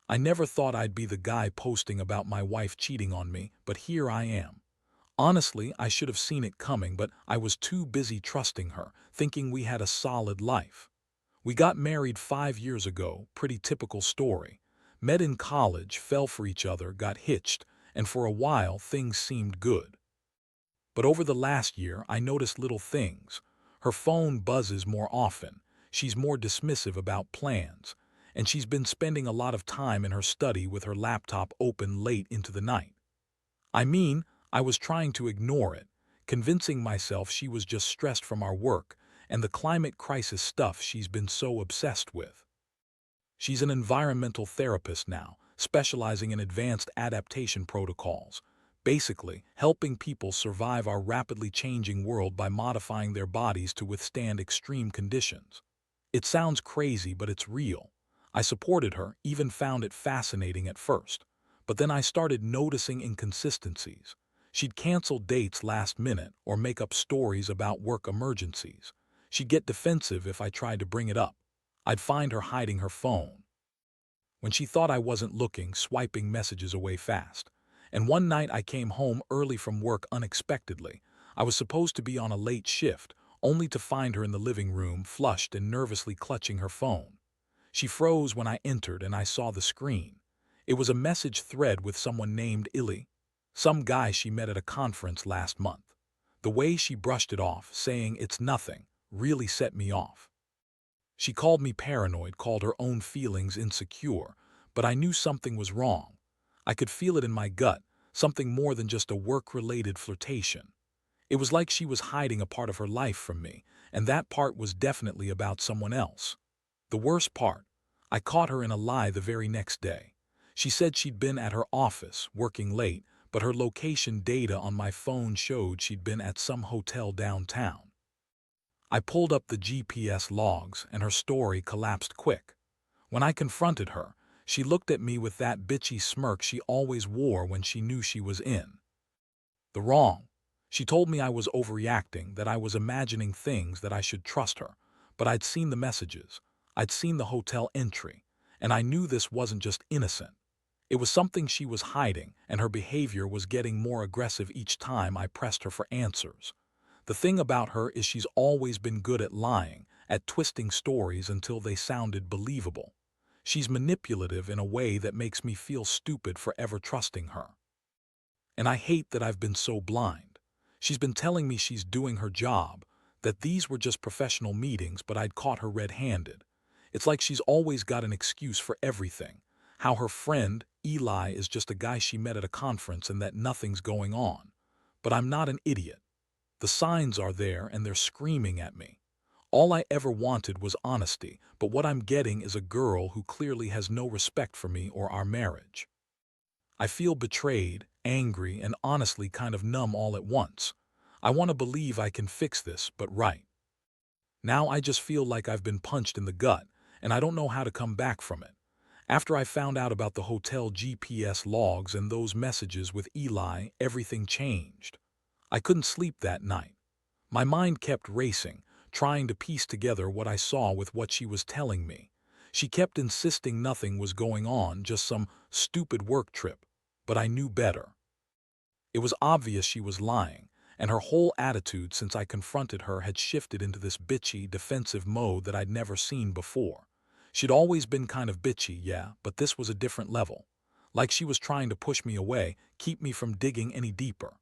I never thought I'd be the guy posting about my wife cheating on me, but here I am. Honestly, I should have seen it coming, but I was too busy trusting her, thinking we had a solid life. We got married 5 years ago, pretty typical story. Met in college, fell for each other, got hitched, and for a while things seemed good. But over the last year, I noticed little things. Her phone buzzes more often, she's more dismissive about plans, and she's been spending a lot of time in her study with her laptop open late into the night. I mean, I was trying to ignore it, convincing myself she was just stressed from our work and the climate crisis stuff she's been so obsessed with. She's an environmental therapist now, specializing in advanced adaptation protocols, basically helping people survive our rapidly changing world by modifying their bodies to withstand extreme conditions. It sounds crazy, but it's real. I supported her, even found it fascinating at first. But then I started noticing inconsistencies. She'd cancel dates last minute or make up stories about work emergencies. She'd get defensive if I tried to bring it up. I'd find her hiding her phone. When she thought I wasn't looking, swiping messages away fast. And one night I came home early from work unexpectedly. I was supposed to be on a late shift, only to find her in the living room, flushed and nervously clutching her phone. She froze when I entered and I saw the screen. It was a message thread with someone named Illy, some guy she met at a conference last month. The way she brushed it off, saying it's nothing, really set me off. She called me paranoid, called her own feelings insecure, but I knew something was wrong. I could feel it in my gut, something more than just a work-related flirtation. It was like she was hiding a part of her life from me, and that part was definitely about someone else. The worst part, I caught her in a lie the very next day. She said she'd been at her office, working late, but her location data on my phone showed she'd been at some hotel downtown. I pulled up the GPS logs, and her story collapsed quick. When I confronted her, she looked at me with that bitchy smirk she always wore when she knew she was in the wrong. She told me I was overreacting, that I was imagining things, that I should trust her. But I'd seen the messages. I'd seen the hotel entry, and I knew this wasn't just innocent. It was something she was hiding, and her behavior was getting more aggressive each time I pressed her for answers. The thing about her is she's always been good at lying, at twisting stories until they sounded believable. She's manipulative in a way that makes me feel stupid for ever trusting her. And I hate that I've been so blind. She's been telling me she's doing her job, that these were just professional meetings, but I'd caught her red-handed. It's like she's always got an excuse for everything. How her friend, Eli, is just a guy she met at a conference and that nothing's going on. But I'm not an idiot. The signs are there and they're screaming at me. All I ever wanted was honesty, but what I'm getting is a girl who clearly has no respect for me or our marriage. I feel betrayed, angry, and honestly kind of numb all at once. I want to believe I can fix this, but right now I just feel like I've been punched in the gut, and I don't know how to come back from it. After I found out about the hotel GPS logs and those messages with Eli, everything changed. I couldn't sleep that night. My mind kept racing, trying to piece together what I saw with what she was telling me. She kept insisting nothing was going on, just some stupid work trip. But I knew better. It was obvious she was lying, and her whole attitude since I confronted her had shifted into this bitchy, defensive mode that I'd never seen before. She'd always been kind of bitchy, yeah, but this was a different level. Like she was trying to push me away, keep me from digging any deeper.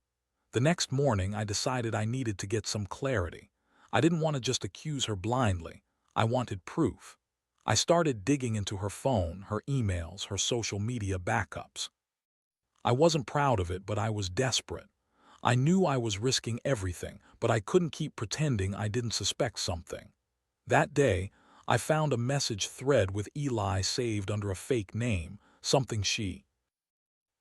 The next morning, I decided I needed to get some clarity. I didn't want to just accuse her blindly. I wanted proof. I started digging into her phone, her emails, her social media backups. I wasn't proud of it, but I was desperate. I knew I was risking everything, but I couldn't keep pretending I didn't suspect something. That day, I found a message thread with Eli saved under a fake name, something she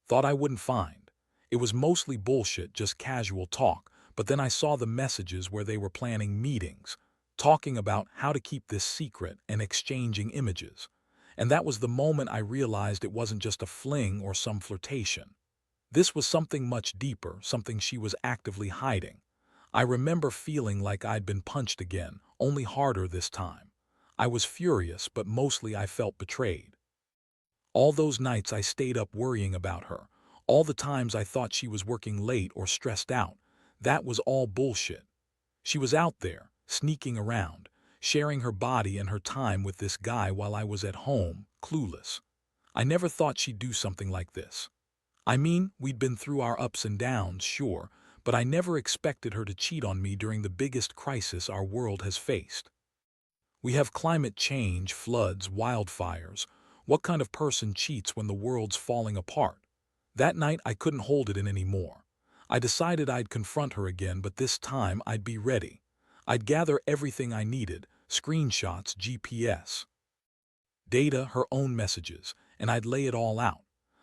thought I wouldn't find. It was mostly bullshit, just casual talk, but then I saw the messages where they were planning meetings, talking about how to keep this secret and exchanging images. And that was the moment I realized it wasn't just a fling or some flirtation. This was something much deeper, something she was actively hiding. I remember feeling like I'd been punched again, only harder this time. I was furious, but mostly I felt betrayed. All those nights I stayed up worrying about her, all the times I thought she was working late or stressed out, that was all bullshit. She was out there, sneaking around, sharing her body and her time with this guy while I was at home, clueless. I never thought she'd do something like this. I mean, we'd been through our ups and downs, sure, but I never expected her to cheat on me during the biggest crisis our world has faced. We have climate change, floods, wildfires. What kind of person cheats when the world's falling apart? That night I couldn't hold it in anymore. I decided I'd confront her again, but this time I'd be ready. I'd gather everything I needed, screenshots, GPS, data, her own messages, and I'd lay it all out.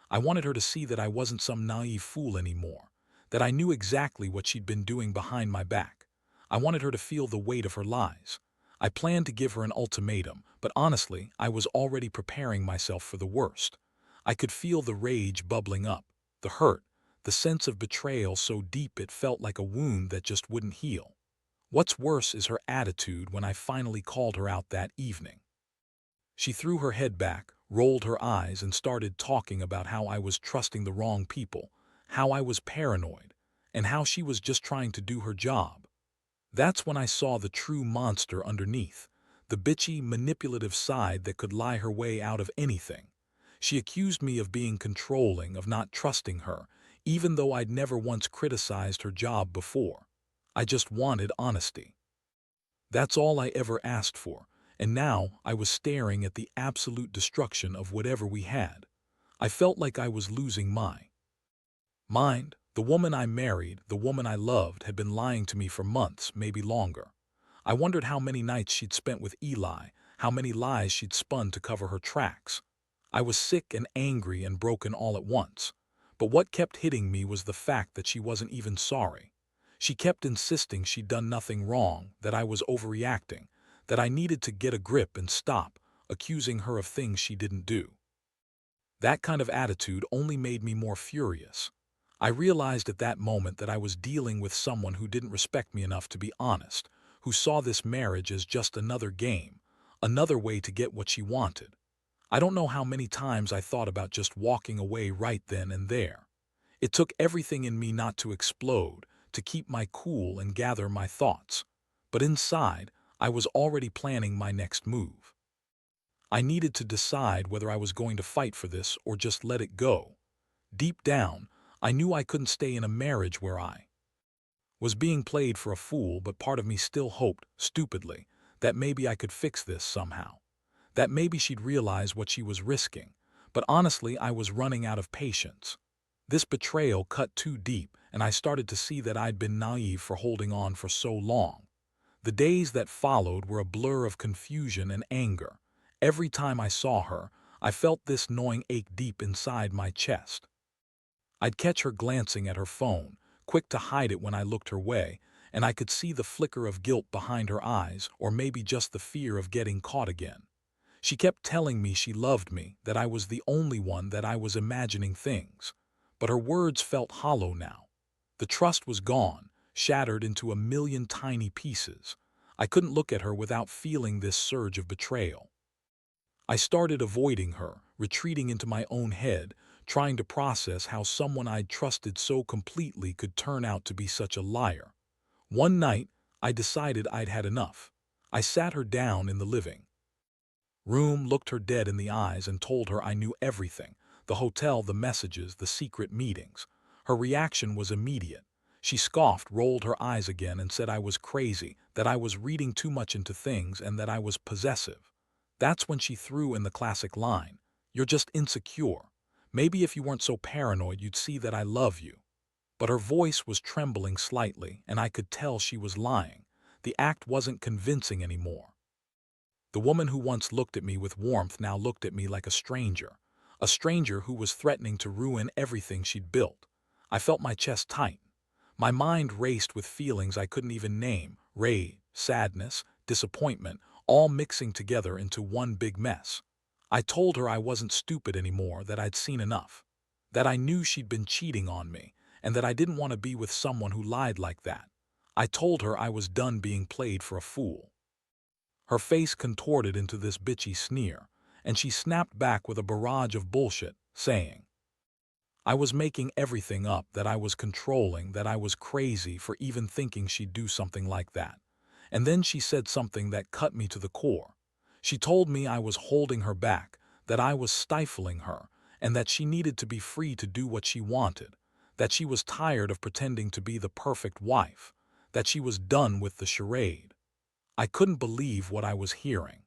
I wanted her to see that I wasn't some naive fool anymore, that I knew exactly what she'd been doing behind my back. I wanted her to feel the weight of her lies. I planned to give her an ultimatum, but honestly, I was already preparing myself for the worst. I could feel the rage bubbling up, the hurt, the sense of betrayal so deep it felt like a wound that just wouldn't heal. What's worse is her attitude when I finally called her out that evening. She threw her head back, rolled her eyes, and started talking about how I was trusting the wrong people, how I was paranoid, and how she was just trying to do her job. That's when I saw the true monster underneath, the bitchy, manipulative side that could lie her way out of anything. She accused me of being controlling, of not trusting her, even though I'd never once criticized her job before. I just wanted honesty. That's all I ever asked for, and now I was staring at the absolute destruction of whatever we had. I felt like I was losing my mind. The woman I married, the woman I loved, had been lying to me for months, maybe longer. I wondered how many nights she'd spent with Eli, how many lies she'd spun to cover her tracks. I was sick and angry and broken all at once. But what kept hitting me was the fact that she wasn't even sorry. She kept insisting she'd done nothing wrong, that I was overreacting, that I needed to get a grip and stop accusing her of things she didn't do. That kind of attitude only made me more furious. I realized at that moment that I was dealing with someone who didn't respect me enough to be honest, who saw this marriage as just another game, another way to get what she wanted. I don't know how many times I thought about just walking away right then and there. It took everything in me not to explode, to keep my cool and gather my thoughts. But inside, I was already planning my next move. I needed to decide whether I was going to fight for this or just let it go. Deep down, I knew I couldn't stay in a marriage where I was being played for a fool, but part of me still hoped, stupidly, that maybe I could fix this somehow. That maybe she'd realize what she was risking. But honestly, I was running out of patience. This betrayal cut too deep, and I started to see that I'd been naive for holding on for so long. The days that followed were a blur of confusion and anger. Every time I saw her, I felt this gnawing ache deep inside my chest. I'd catch her glancing at her phone, quick to hide it when I looked her way, and I could see the flicker of guilt behind her eyes, or maybe just the fear of getting caught again. She kept telling me she loved me, that I was the only one, that I was imagining things. But her words felt hollow now. The trust was gone, shattered into a million tiny pieces. I couldn't look at her without feeling this surge of betrayal. I started avoiding her, retreating into my own head, trying to process how someone I'd trusted so completely could turn out to be such a liar. One night, I decided I'd had enough. I sat her down in the living room, looked her dead in the eyes, and told her I knew everything: the hotel, the messages, the secret meetings. Her reaction was immediate. She scoffed, rolled her eyes again, and said I was crazy, that I was reading too much into things, and that I was possessive. That's when she threw in the classic line, "You're just insecure. Maybe if you weren't so paranoid, you'd see that I love you." But her voice was trembling slightly, and I could tell she was lying. The act wasn't convincing anymore. The woman who once looked at me with warmth now looked at me like a stranger who was threatening to ruin everything she'd built. I felt my chest tighten. My mind raced with feelings I couldn't even name: rage, sadness, disappointment, all mixing together into one big mess. I told her I wasn't stupid anymore, that I'd seen enough, that I knew she'd been cheating on me, and that I didn't want to be with someone who lied like that. I told her I was done being played for a fool. Her face contorted into this bitchy sneer, and she snapped back with a barrage of bullshit, saying, I was making everything up, that I was controlling, that I was crazy for even thinking she'd do something like that. And then she said something that cut me to the core. She told me I was holding her back, that I was stifling her, and that she needed to be free to do what she wanted, that she was tired of pretending to be the perfect wife, that she was done with the charade. I couldn't believe what I was hearing.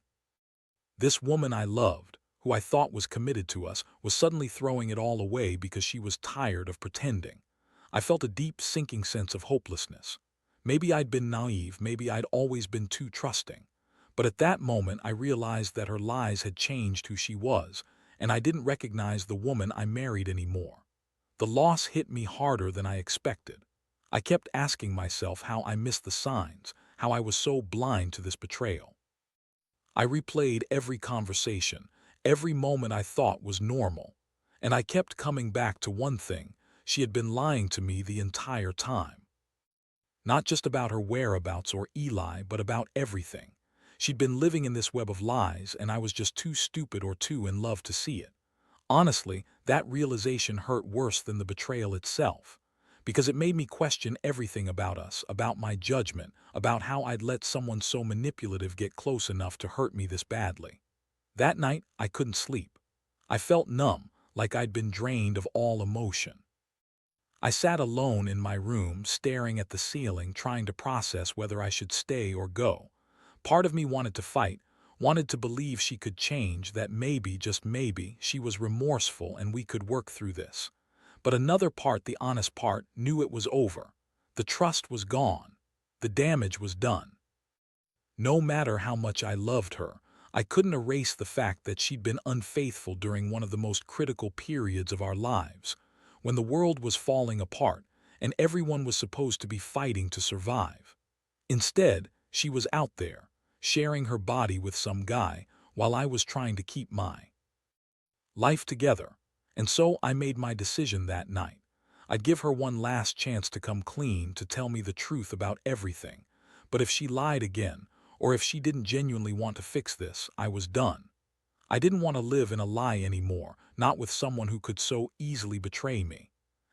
This woman I loved, who I thought was committed to us, was suddenly throwing it all away because she was tired of pretending. I felt a deep, sinking sense of hopelessness. Maybe I'd been naive, maybe I'd always been too trusting. But at that moment, I realized that her lies had changed who she was, and I didn't recognize the woman I married anymore. The loss hit me harder than I expected. I kept asking myself how I missed the signs, how I was so blind to this betrayal. I replayed every conversation, every moment I thought was normal, and I kept coming back to one thing: she had been lying to me the entire time. Not just about her whereabouts or Eli, but about everything. She'd been living in this web of lies, and I was just too stupid or too in love to see it. Honestly, that realization hurt worse than the betrayal itself, because it made me question everything about us, about my judgment, about how I'd let someone so manipulative get close enough to hurt me this badly. That night, I couldn't sleep. I felt numb, like I'd been drained of all emotion. I sat alone in my room, staring at the ceiling, trying to process whether I should stay or go. Part of me wanted to fight, wanted to believe she could change, that maybe, just maybe, she was remorseful and we could work through this. But another part, the honest part, knew it was over. The trust was gone. The damage was done. No matter how much I loved her, I couldn't erase the fact that she'd been unfaithful during one of the most critical periods of our lives, when the world was falling apart and everyone was supposed to be fighting to survive. Instead, she was out there, sharing her body with some guy, while I was trying to keep my life together. And so I made my decision that night. I'd give her one last chance to come clean, to tell me the truth about everything. But if she lied again, or if she didn't genuinely want to fix this, I was done. I didn't want to live in a lie anymore, not with someone who could so easily betray me.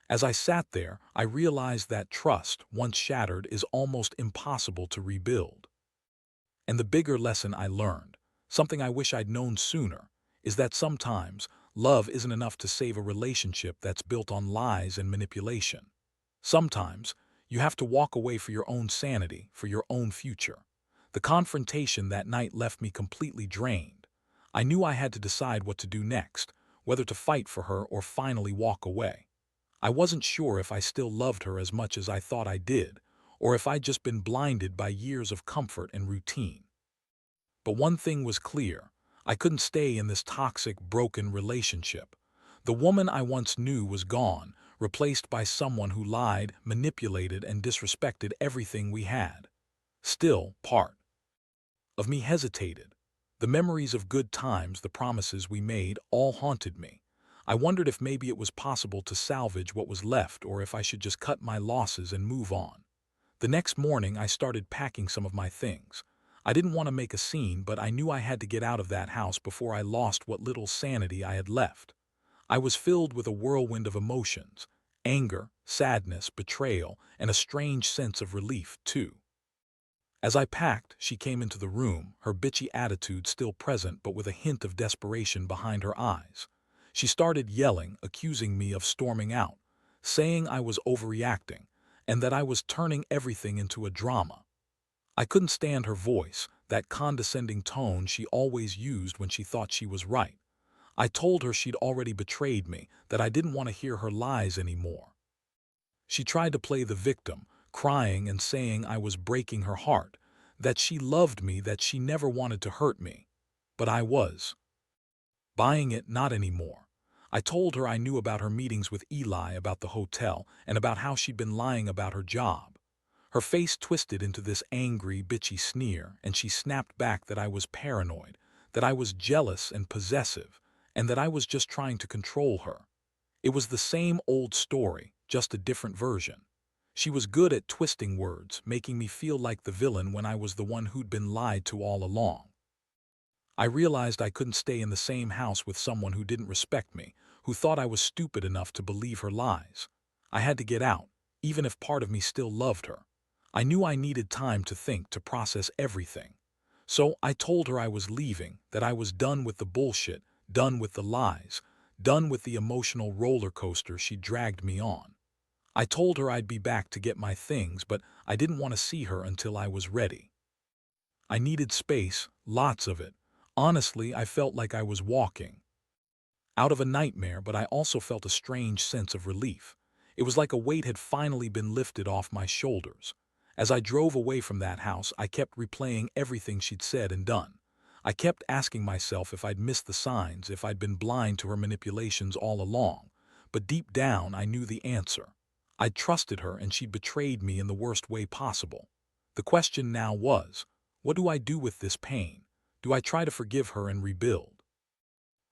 As I sat there, I realized that trust, once shattered, is almost impossible to rebuild. And the bigger lesson I learned, something I wish I'd known sooner, is that sometimes love isn't enough to save a relationship that's built on lies and manipulation. Sometimes you have to walk away for your own sanity, for your own future. The confrontation that night left me completely drained. I knew I had to decide what to do next, whether to fight for her or finally walk away. I wasn't sure if I still loved her as much as I thought I did, or if I'd just been blinded by years of comfort and routine. But one thing was clear: I couldn't stay in this toxic, broken relationship. The woman I once knew was gone, replaced by someone who lied, manipulated, and disrespected everything we had. Still, part of me hesitated. The memories of good times, the promises we made, all haunted me. I wondered if maybe it was possible to salvage what was left, or if I should just cut my losses and move on. The next morning, I started packing some of my things. I didn't want to make a scene, but I knew I had to get out of that house before I lost what little sanity I had left. I was filled with a whirlwind of emotions: anger, sadness, betrayal, and a strange sense of relief, too. As I packed, she came into the room, her bitchy attitude still present but with a hint of desperation behind her eyes. She started yelling, accusing me of storming out, saying I was overreacting, and that I was turning everything into a drama. I couldn't stand her voice, that condescending tone she always used when she thought she was right. I told her she'd already betrayed me, that I didn't want to hear her lies anymore. She tried to play the victim, crying and saying I was breaking her heart, that she loved me, that she never wanted to hurt me. But I was buying it, not anymore. I told her I knew about her meetings with Eli, about the hotel, and about how she'd been lying about her job. Her face twisted into this angry, bitchy sneer, and she snapped back that I was paranoid, that I was jealous and possessive, and that I was just trying to control her. It was the same old story, just a different version. She was good at twisting words, making me feel like the villain when I was the one who'd been lied to all along. I realized I couldn't stay in the same house with someone who didn't respect me, who thought I was stupid enough to believe her lies. I had to get out, even if part of me still loved her. I knew I needed time to think, to process everything. So I told her I was leaving, that I was done with the bullshit, done with the lies, done with the emotional roller coaster she dragged me on. I told her I'd be back to get my things, but I didn't want to see her until I was ready. I needed space, lots of it. Honestly, I felt like I was walking out of a nightmare, but I also felt a strange sense of relief. It was like a weight had finally been lifted off my shoulders. As I drove away from that house, I kept replaying everything she'd said and done. I kept asking myself if I'd missed the signs, if I'd been blind to her manipulations all along. But deep down, I knew the answer. I'd trusted her, and she'd betrayed me in the worst way possible. The question now was, what do I do with this pain? Do I try to forgive her and rebuild?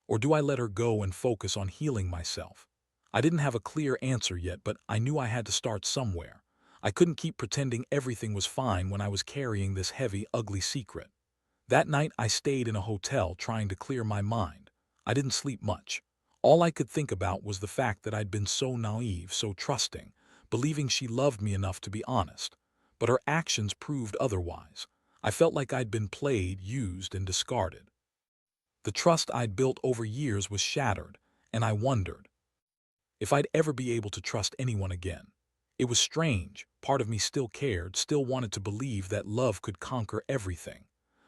Or do I let her go and focus on healing myself? I didn't have a clear answer yet, but I knew I had to start somewhere. I couldn't keep pretending everything was fine when I was carrying this heavy, ugly secret. That night I stayed in a hotel trying to clear my mind. I didn't sleep much. All I could think about was the fact that I'd been so naive, so trusting, believing she loved me enough to be honest. But her actions proved otherwise. I felt like I'd been played, used, and discarded. The trust I'd built over years was shattered, and I wondered if I'd ever be able to trust anyone again. It was strange. Part of me still cared, still wanted to believe that love could conquer everything.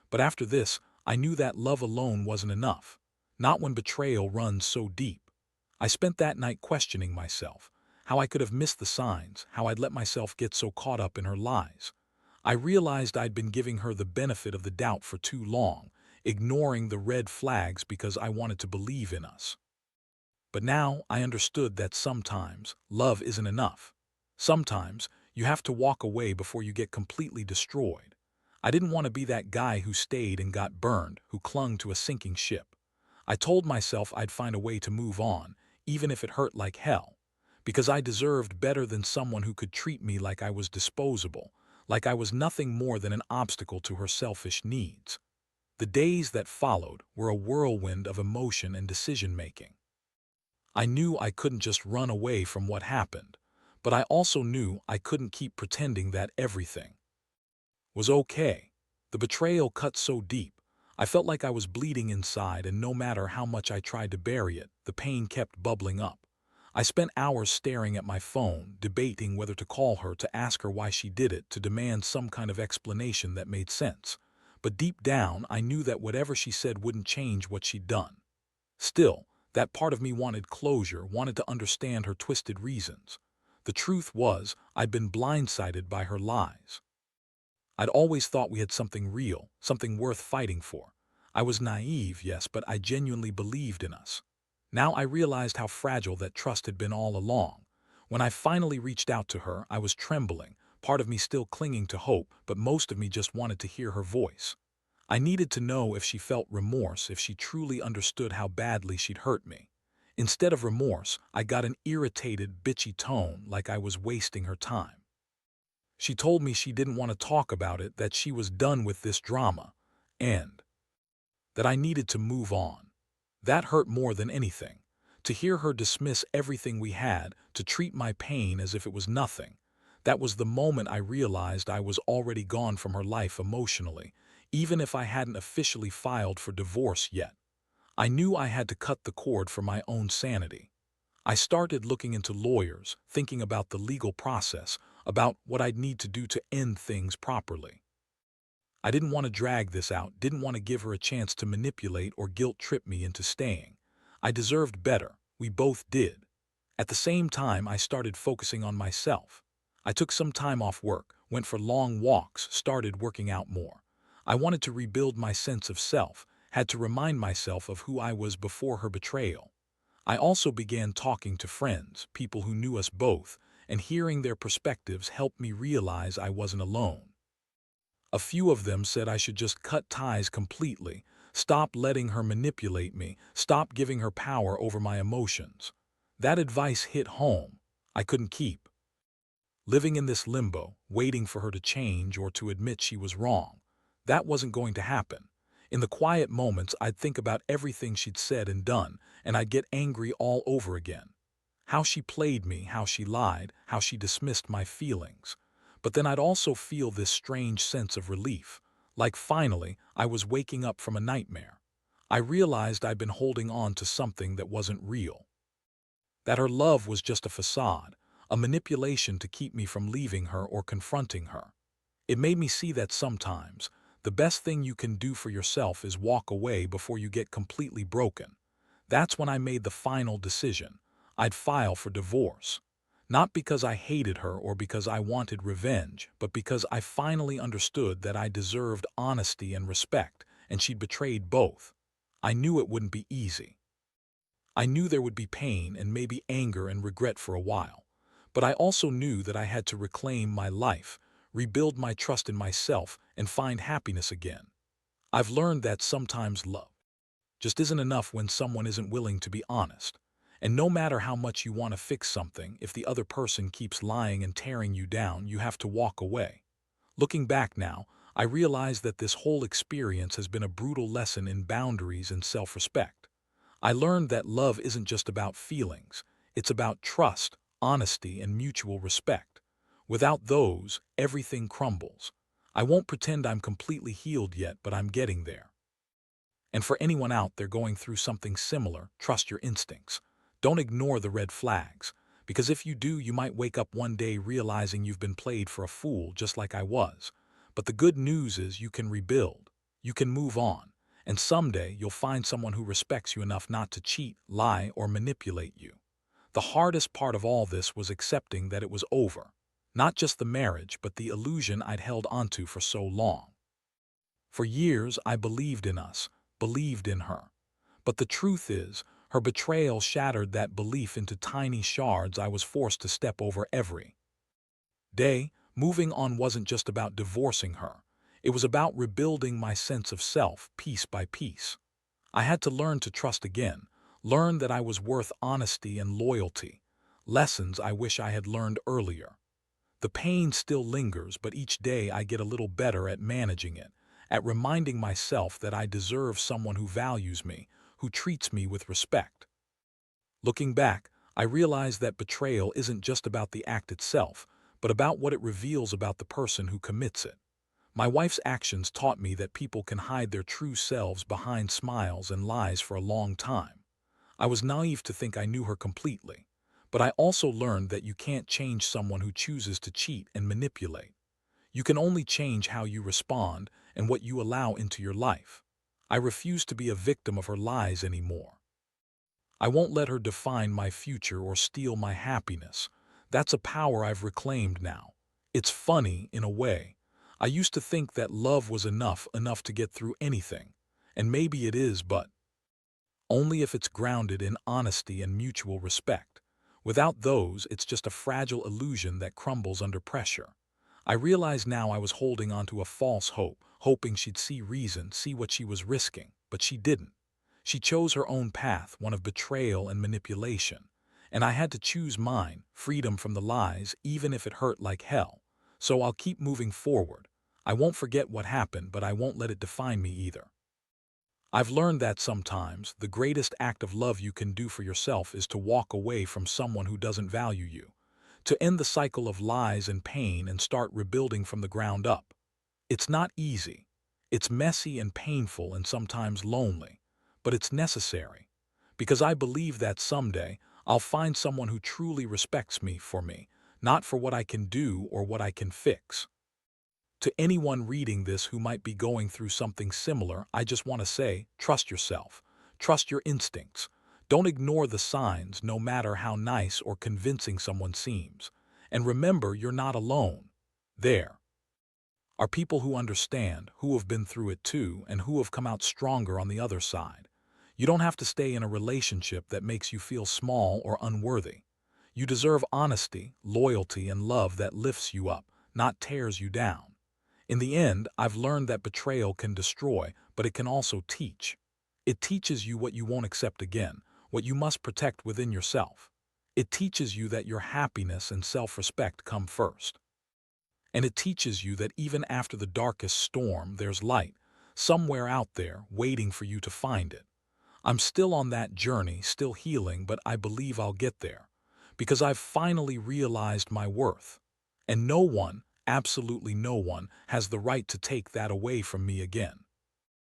But after this, I knew that love alone wasn't enough. Not when betrayal runs so deep. I spent that night questioning myself, how I could have missed the signs, how I'd let myself get so caught up in her lies. I realized I'd been giving her the benefit of the doubt for too long, ignoring the red flags because I wanted to believe in us. But now I understood that sometimes love isn't enough. Sometimes you have to walk away before you get completely destroyed. I didn't want to be that guy who stayed and got burned, who clung to a sinking ship. I told myself I'd find a way to move on, even if it hurt like hell, because I deserved better than someone who could treat me like I was disposable, like I was nothing more than an obstacle to her selfish needs. The days that followed were a whirlwind of emotion and decision-making. I knew I couldn't just run away from what happened, but I also knew I couldn't keep pretending that everything was okay. The betrayal cut so deep, I felt like I was bleeding inside, and no matter how much I tried to bury it, the pain kept bubbling up. I spent hours staring at my phone, debating whether to call her, to ask her why she did it, to demand some kind of explanation that made sense. But deep down, I knew that whatever she said wouldn't change what she'd done. Still, that part of me wanted closure, wanted to understand her twisted reasons. The truth was, I'd been blindsided by her lies. I'd always thought we had something real, something worth fighting for. I was naive, yes, but I genuinely believed in us. Now I realized how fragile that trust had been all along. When I finally reached out to her, I was trembling, part of me still clinging to hope, but most of me just wanted to hear her voice. I needed to know if she felt remorse, if she truly understood how badly she'd hurt me. Instead of remorse, I got an irritated, bitchy tone, like I was wasting her time. She told me she didn't want to talk about it, that she was done with this drama, and that I needed to move on. That hurt more than anything. To hear her dismiss everything we had, to treat my pain as if it was nothing. That was the moment I realized I was already gone from her life emotionally, even if I hadn't officially filed for divorce yet. I knew I had to cut the cord for my own sanity. I started looking into lawyers, thinking about the legal process, about what I'd need to do to end things properly. I didn't want to drag this out, didn't want to give her a chance to manipulate or guilt-trip me into staying. I deserved better. We both did. At the same time, I started focusing on myself. I took some time off work, went for long walks, started working out more. I wanted to rebuild my sense of self, had to remind myself of who I was before her betrayal. I also began talking to friends, people who knew us both, and hearing their perspectives helped me realize I wasn't alone. A few of them said I should just cut ties completely, stop letting her manipulate me, stop giving her power over my emotions. That advice hit home. I couldn't keep living in this limbo, waiting for her to change or to admit she was wrong. That wasn't going to happen. In the quiet moments, I'd think about everything she'd said and done, and I'd get angry all over again. How she played me, how she lied, how she dismissed my feelings. But then I'd also feel this strange sense of relief, like finally I was waking up from a nightmare. I realized I'd been holding on to something that wasn't real. That her love was just a facade, a manipulation to keep me from leaving her or confronting her. It made me see that sometimes, the best thing you can do for yourself is walk away before you get completely broken. That's when I made the final decision. I'd file for divorce. Not because I hated her or because I wanted revenge, but because I finally understood that I deserved honesty and respect, and she'd betrayed both. I knew it wouldn't be easy. I knew there would be pain and maybe anger and regret for a while. But I also knew that I had to reclaim my life, rebuild my trust in myself, and find happiness again. I've learned that sometimes love just isn't enough when someone isn't willing to be honest. And no matter how much you want to fix something, if the other person keeps lying and tearing you down, you have to walk away. Looking back now, I realize that this whole experience has been a brutal lesson in boundaries and self-respect. I learned that love isn't just about feelings, it's about trust, honesty, and mutual respect. Without those, everything crumbles. I won't pretend I'm completely healed yet, but I'm getting there. And for anyone out there going through something similar, trust your instincts. Don't ignore the red flags, because if you do, you might wake up one day realizing you've been played for a fool just like I was. But the good news is you can rebuild, you can move on, and someday you'll find someone who respects you enough not to cheat, lie, or manipulate you. The hardest part of all this was accepting that it was over. Not just the marriage, but the illusion I'd held onto for so long. For years, I believed in us, believed in her. But the truth is, her betrayal shattered that belief into tiny shards I was forced to step over every day. Moving on wasn't just about divorcing her. It was about rebuilding my sense of self piece by piece. I had to learn to trust again, learn that I was worth honesty and loyalty, lessons I wish I had learned earlier. The pain still lingers, but each day I get a little better at managing it, at reminding myself that I deserve someone who values me, who treats me with respect. Looking back, I realize that betrayal isn't just about the act itself, but about what it reveals about the person who commits it. My wife's actions taught me that people can hide their true selves behind smiles and lies for a long time. I was naive to think I knew her completely, but I also learned that you can't change someone who chooses to cheat and manipulate. You can only change how you respond and what you allow into your life. I refuse to be a victim of her lies anymore. I won't let her define my future or steal my happiness. That's a power I've reclaimed now. It's funny, in a way. I used to think that love was enough to get through anything. And maybe it is, but only if it's grounded in honesty and mutual respect. Without those, it's just a fragile illusion that crumbles under pressure. I realize now I was holding on to a false hope, hoping she'd see reason, see what she was risking, but she didn't. She chose her own path, one of betrayal and manipulation. And I had to choose mine, freedom from the lies, even if it hurt like hell. So I'll keep moving forward. I won't forget what happened, but I won't let it define me either. I've learned that sometimes the greatest act of love you can do for yourself is to walk away from someone who doesn't value you, to end the cycle of lies and pain and start rebuilding from the ground up. It's not easy. It's messy and painful and sometimes lonely, but it's necessary, because I believe that someday I'll find someone who truly respects me for me, not for what I can do or what I can fix. To anyone reading this who might be going through something similar, I just want to say, trust yourself. Trust your instincts. Don't ignore the signs, no matter how nice or convincing someone seems. And remember, you're not alone. There are people who understand, who have been through it too, and who have come out stronger on the other side. You don't have to stay in a relationship that makes you feel small or unworthy. You deserve honesty, loyalty, and love that lifts you up, not tears you down. In the end, I've learned that betrayal can destroy, but it can also teach. It teaches you what you won't accept again, what you must protect within yourself. It teaches you that your happiness and self-respect come first. And it teaches you that even after the darkest storm, there's light. somewhere out there waiting for you to find it. I'm still on that journey, still healing, but I believe I'll get there because I've finally realized my worth. And no one, absolutely no one, has the right to take that away from me again.